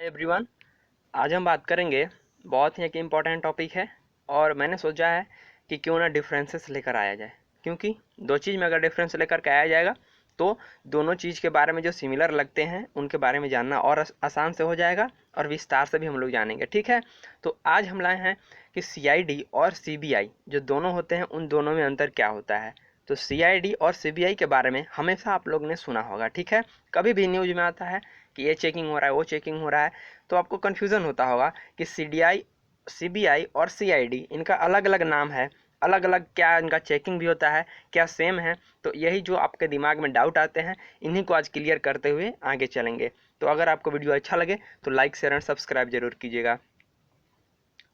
Everyone, आज हम बात करेंगे। बहुत ही एक इम्पॉर्टेंट टॉपिक है और मैंने सोचा है कि क्यों ना डिफरेंसेस लेकर आया जाए, क्योंकि दो चीज़ में अगर डिफरेंस लेकर के आया जाएगा तो दोनों चीज़ के बारे में जो सिमिलर लगते हैं उनके बारे में जानना और आसान से हो जाएगा और विस्तार से भी हम लोग जानेंगे। ठीक है, तो आज हम लाए हैं कि CID और CBI जो दोनों होते हैं उन दोनों में अंतर क्या होता है। तो CID और CBI के बारे में हमेशा आप लोग ने सुना होगा। ठीक है, कभी भी न्यूज में आता है कि ये चेकिंग हो रहा है, वो चेकिंग हो रहा है, तो आपको कन्फ्यूज़न होता होगा कि CDI, CBI और CID इनका अलग अलग नाम है, अलग अलग क्या इनका चेकिंग भी होता है, क्या सेम है। तो यही जो आपके दिमाग में डाउट आते हैं, इन्हीं को आज क्लियर करते हुए आगे चलेंगे। तो अगर आपको वीडियो अच्छा लगे तो लाइक शेयर एंड सब्सक्राइब जरूर कीजिएगा।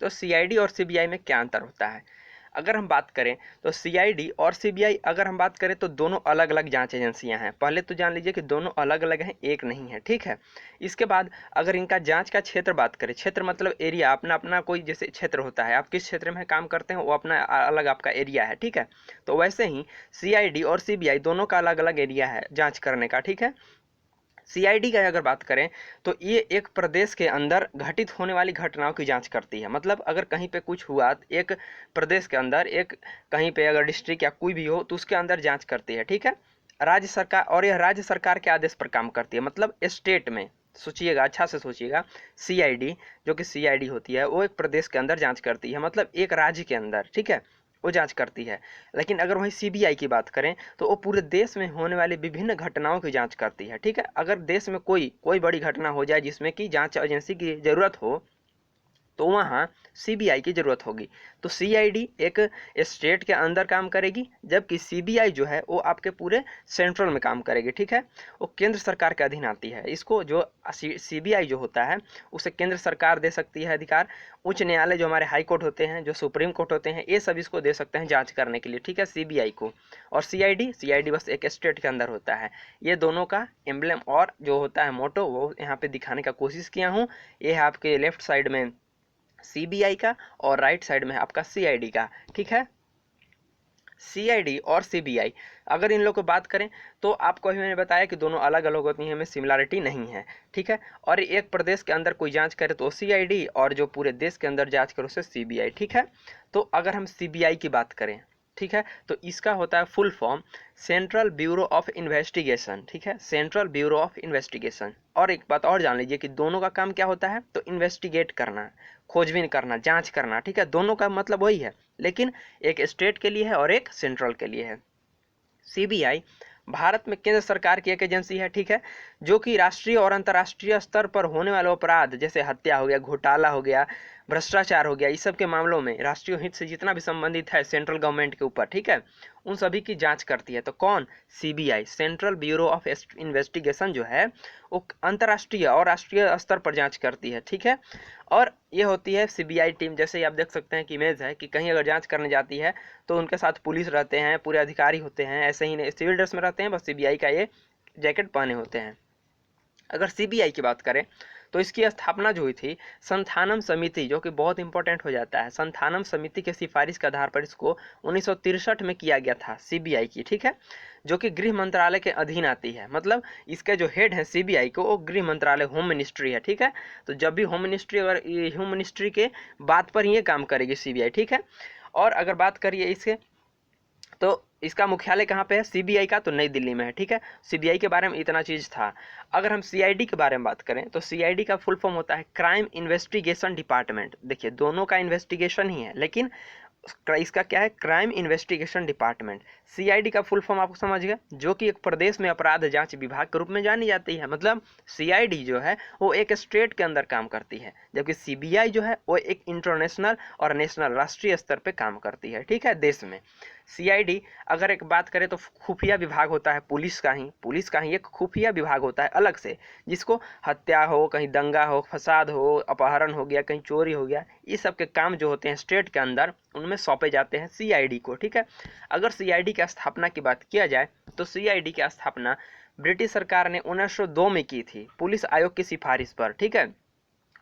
तो CID और CBI में क्या अंतर होता है अगर हम बात करें तो CID और CBI अगर हम बात करें तो दोनों अलग अलग जांच एजेंसियां हैं। पहले तो जान लीजिए कि दोनों अलग अलग हैं, एक नहीं है। ठीक है, इसके बाद अगर इनका जांच का क्षेत्र बात करें, क्षेत्र मतलब एरिया, अपना अपना कोई जैसे क्षेत्र होता है, आप किस क्षेत्र में काम करते हैं वो अपना अलग आपका एरिया है। ठीक है, तो वैसे ही CID और CBI दोनों का अलग अलग एरिया है जाँच करने का। ठीक है, CID का अगर बात करें तो ये एक प्रदेश के अंदर घटित होने वाली घटनाओं की जांच करती है। मतलब अगर कहीं पे कुछ हुआ, एक प्रदेश के अंदर, एक कहीं पे अगर डिस्ट्रिक्ट या कोई भी हो तो उसके अंदर जांच करती है। ठीक है, राज्य सरकार, और यह राज्य सरकार के आदेश पर काम करती है। मतलब स्टेट में सोचिएगा, अच्छा से सोचिएगा, CID जो कि CID होती है वो एक प्रदेश के अंदर जांच करती है, मतलब एक राज्य के अंदर। ठीक है, वो जांच करती है। लेकिन अगर वहीं CBI की बात करें तो वो पूरे देश में होने वाली विभिन्न घटनाओं की जांच करती है। ठीक है, अगर देश में कोई बड़ी घटना हो जाए जिसमें कि जांच एजेंसी की जरूरत हो तो वहाँ CBI की जरूरत होगी। तो CID एक स्टेट के अंदर काम करेगी, जबकि CBI जो है वो आपके पूरे सेंट्रल में काम करेगी। ठीक है, वो केंद्र सरकार के अधीन आती है। इसको जो CBI जो होता है उसे केंद्र सरकार दे सकती है अधिकार। उच्च न्यायालय जो हमारे हाई कोर्ट होते हैं, जो सुप्रीम कोर्ट होते हैं, ये सब इसको दे सकते हैं जांच करने के लिए। ठीक है, CBI को। और CID बस एक स्टेट के अंदर होता है। ये दोनों का एम्बलम और जो होता है मोटो वो यहाँ पे दिखाने का कोशिश किया हूँ। ये है आपके लेफ्ट साइड में CBI का और राइट साइड में आपका CID का। ठीक है, CID और CBI अगर इन लोग को बात करें तो आपको अभी मैंने बताया कि दोनों अलग अलग होती हैं, में सिमिलरिटी नहीं है। ठीक है, और एक प्रदेश के अंदर कोई जांच करे तो CID, और जो पूरे देश के अंदर जांच करे उसे CBI। ठीक है, तो अगर हम CBI की बात करें, ठीक है, तो इसका होता है full form central bureau of investigation. ठीक है, सेंट्रल ब्यूरो ऑफ इन्वेस्टिगेशन। और एक बात और जान लीजिए कि दोनों का काम क्या होता है, तो इन्वेस्टिगेट करना, खोजबीन करना, जांच करना। ठीक है, दोनों का मतलब वही है, लेकिन एक स्टेट के लिए है और एक सेंट्रल के लिए है। CBI भारत में केंद्र सरकार की एक एजेंसी है। ठीक है, जो कि राष्ट्रीय और अंतर्राष्ट्रीय स्तर पर होने वाले अपराध जैसे हत्या हो गया, घोटाला हो गया, भ्रष्टाचार हो गया, इस सब के मामलों में राष्ट्रीय हित से जितना भी संबंधित है सेंट्रल गवर्नमेंट के ऊपर, ठीक है, उन सभी की जांच करती है। तो कौन? CBI, central bureau of investigation जो है वो अंतर्राष्ट्रीय और राष्ट्रीय स्तर पर जांच करती है। ठीक है, और ये होती है CBI टीम। जैसे ही आप देख सकते हैं कि इमेज है कि कहीं अगर जांच करने जाती है तो उनके साथ पुलिस रहते हैं, पूरे अधिकारी होते हैं, ऐसे ही नहीं सिविल ड्रेस में रहते हैं, बस CBI का ये जैकेट पहने होते हैं। अगर CBI की बात करें तो इसकी स्थापना जो हुई थी संथानम समिति, जो कि बहुत इंपॉर्टेंट हो जाता है, संथानम समिति के सिफारिश के आधार पर इसको 1963 में किया गया था CBI की। ठीक है, जो कि गृह मंत्रालय के अधीन आती है। मतलब इसके जो हेड है CBI को, वो गृह मंत्रालय, होम मिनिस्ट्री है। ठीक है, तो जब भी होम मिनिस्ट्री, अगर होम मिनिस्ट्री के बात पर ही ये काम करेगी CBI। ठीक है, और अगर बात करिए इसके तो इसका मुख्यालय कहाँ पे है CBI का, तो नई दिल्ली में है। ठीक है, CBI के बारे में इतना चीज़ था। अगर हम CID के बारे में बात करें तो CID का फुल फॉर्म होता है क्राइम इन्वेस्टिगेशन डिपार्टमेंट। देखिए दोनों का इन्वेस्टिगेशन ही है, लेकिन इसका क्या है, क्राइम इन्वेस्टिगेशन डिपार्टमेंट। CID का फुल फॉर्म आपको समझ गए, जो कि एक प्रदेश में अपराध जांच विभाग के रूप में जानी जाती है। मतलब CID जो है वो एक स्टेट के अंदर काम करती है, जबकि CBI जो है वो एक इंटरनेशनल और नेशनल, राष्ट्रीय स्तर पे काम करती है। ठीक है, देश में। CID अगर एक बात करें तो खुफिया विभाग होता है, पुलिस का ही एक खुफिया विभाग होता है अलग से, जिसको हत्या हो, कहीं दंगा हो, फसाद हो, अपहरण हो गया, कहीं चोरी हो गया, ये सब के काम जो होते हैं स्टेट के अंदर उनमें सौंपे जाते हैं CID को। ठीक है, अगर CID की स्थापना की बात किया जाए तो CID की स्थापना ब्रिटिश सरकार ने 1902 में की थी, पुलिस आयोग की सिफारिश पर। ठीक है,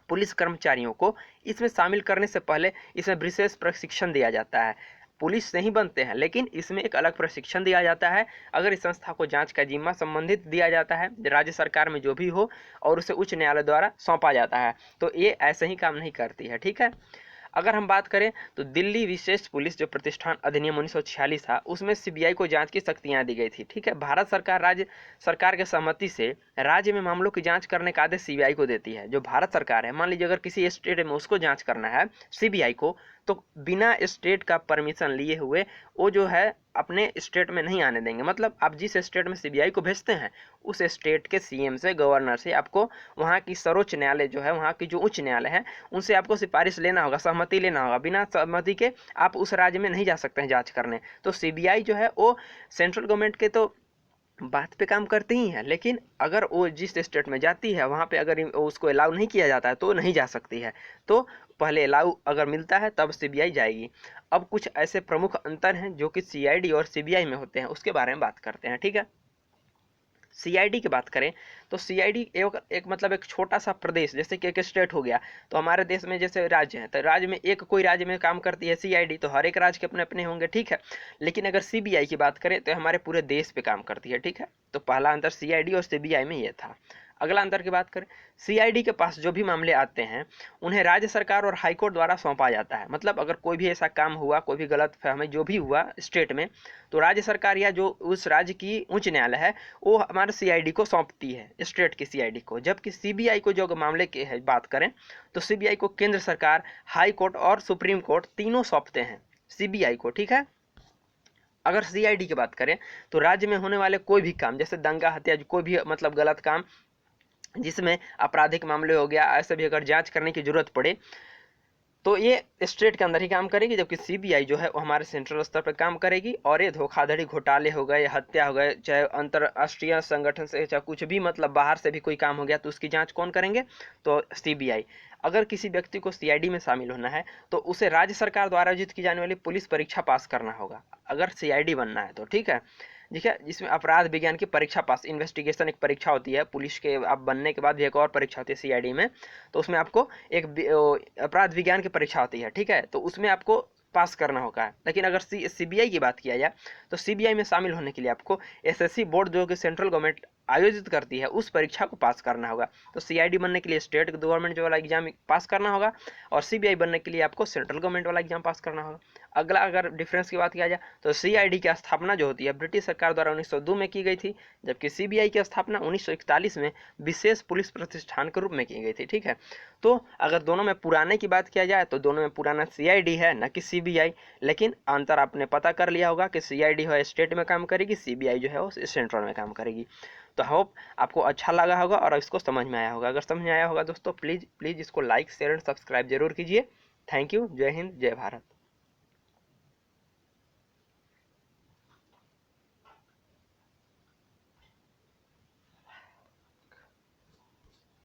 पुलिस कर्मचारियों को इसमें शामिल करने से पहले इसमें विशेष प्रशिक्षण दिया जाता है। पुलिस से ही बनते हैं, लेकिन इसमें एक अलग प्रशिक्षण दिया जाता है। अगर इस संस्था को जांच का जिम्मा संबंधित दिया जाता है राज्य सरकार में जो भी हो, और उसे उच्च न्यायालय द्वारा सौंपा जाता है, तो ये ऐसे ही काम नहीं करती है। ठीक है। अगर हम बात करें तो दिल्ली विशेष पुलिस जो प्रतिष्ठान अधिनियम 1946 था, उसमें सीबीआई को जांच की शक्तियां दी गई थी। ठीक है। भारत सरकार राज्य सरकार के सहमति से राज्य में मामलों की जांच करने का आदेश सीबीआई को देती है। जो भारत सरकार है, मान लीजिए अगर किसी स्टेट में उसको जांच करना है सीबीआई को, तो बिना स्टेट का परमिशन लिए हुए वो जो है अपने स्टेट में नहीं आने देंगे। मतलब आप जिस स्टेट में सीबीआई को भेजते हैं, उस स्टेट के सीएम से, गवर्नर से आपको वहाँ की सर्वोच्च न्यायालय जो है, वहाँ की जो उच्च न्यायालय है, उनसे आपको सिफारिश लेना होगा, सहमति लेना होगा। बिना सहमति के आप उस राज्य में नहीं जा सकते हैं जांच करने। तो सीबीआई जो है वो सेंट्रल गवर्नमेंट के तो बात पे काम करती ही है, लेकिन अगर वो जिस स्टेट में जाती है वहाँ पे अगर उसको अलाउ नहीं किया जाता है तो नहीं जा सकती है। तो पहले अलाउ अगर मिलता है तब सीबीआई जाएगी। अब कुछ ऐसे प्रमुख अंतर हैं जो कि सीआईडी और सीबीआई में होते हैं, उसके बारे में बात करते हैं। ठीक है। सीआईडी की बात करें तो सीआईडी एक मतलब एक छोटा सा प्रदेश, जैसे कि एक स्टेट हो गया, तो हमारे देश में जैसे राज्य है, तो राज्य में एक कोई राज्य में काम करती है सीआईडी, तो हर एक राज्य के अपने अपने होंगे। ठीक है। लेकिन अगर सीबीआई की बात करें तो हमारे पूरे देश पे काम करती है। ठीक है। तो पहला अंतर सीआईडी और सीबीआई में ये था। अगला अंतर की बात करें, सीआईडी के पास जो भी मामले आते हैं उन्हें राज्य सरकार और हाईकोर्ट द्वारा सौंपा जाता है। मतलब अगर कोई भी ऐसा काम हुआ, कोई भी गलत फहमी जो भी हुआ स्टेट में, तो राज्य सरकार या जो उस राज्य की उच्च न्यायालय है वो हमारे सीआईडी को सौंपती है, स्टेट की सीआईडी को। जबकि सीबीआई को जो मामले की है बात करें तो सीबीआई को केंद्र सरकार, हाई कोर्ट और सुप्रीम कोर्ट तीनों सौंपते हैं सीबीआई को। ठीक है। अगर सीआईडी की बात करें तो राज्य में होने वाले कोई भी काम, जैसे दंगा, हत्या, कोई भी मतलब गलत काम जिसमें आपराधिक मामले हो गया, ऐसे भी अगर जांच करने की जरूरत पड़े तो ये स्टेट के अंदर ही काम करेगी। जबकि सीबीआई जो है वो हमारे सेंट्रल स्तर पर काम करेगी। और ये धोखाधड़ी, घोटाले हो गए, हत्या हो गए, चाहे अंतरराष्ट्रीय संगठन से, चाहे कुछ भी मतलब बाहर से भी कोई काम हो गया, तो उसकी जांच कौन करेंगे? तो सीबीआई। अगर किसी व्यक्ति को सीआईडी में शामिल होना है तो उसे राज्य सरकार द्वारा आयोजित की जाने वाली पुलिस परीक्षा पास करना होगा, अगर सीआईडी बनना है तो। ठीक है। देखिए, जिसमें अपराध विज्ञान की परीक्षा पास, इन्वेस्टिगेशन एक परीक्षा होती है पुलिस के आप बनने के बाद भी, एक और परीक्षा होती है सीआईडी में, तो उसमें आपको एक अपराध विज्ञान की परीक्षा होती है। ठीक है। तो उसमें आपको पास करना होगा। लेकिन अगर सीबीआई की बात किया जाए तो सीबीआई में शामिल होने के लिए आपको एसएससी बोर्ड जो कि सेंट्रल गवर्नमेंट आयोजित करती है उस परीक्षा को पास करना होगा। तो सीआईडी बनने के लिए स्टेट गवर्नमेंट जो वाला एग्जाम पास करना होगा, और सीबीआई बनने के लिए आपको सेंट्रल गवर्नमेंट वाला एग्जाम पास करना होगा। अगला अगर डिफरेंस की बात किया जाए तो सीआईडी की स्थापना जो होती है ब्रिटिश सरकार द्वारा 1902 में की गई थी, जबकि सीबीआई की स्थापना 1941 में विशेष पुलिस प्रतिष्ठान के रूप में की गई थी। ठीक है। तो अगर दोनों में पुराने की बात किया जाए तो दोनों में पुराना सीआईडी है, न कि सीबीआई। लेकिन अंतर आपने पता कर लिया होगा कि सीआईडी है स्टेट में काम करेगी, सीबीआई जो है वो सेंट्रल में काम करेगी। तो होप आपको अच्छा लगा होगा और इसको समझ में आया होगा। अगर समझ में आया होगा दोस्तों, प्लीज़ इसको लाइक, शेयर एंड सब्सक्राइब जरूर कीजिए। Thank you. जय हिंद, जय भारत।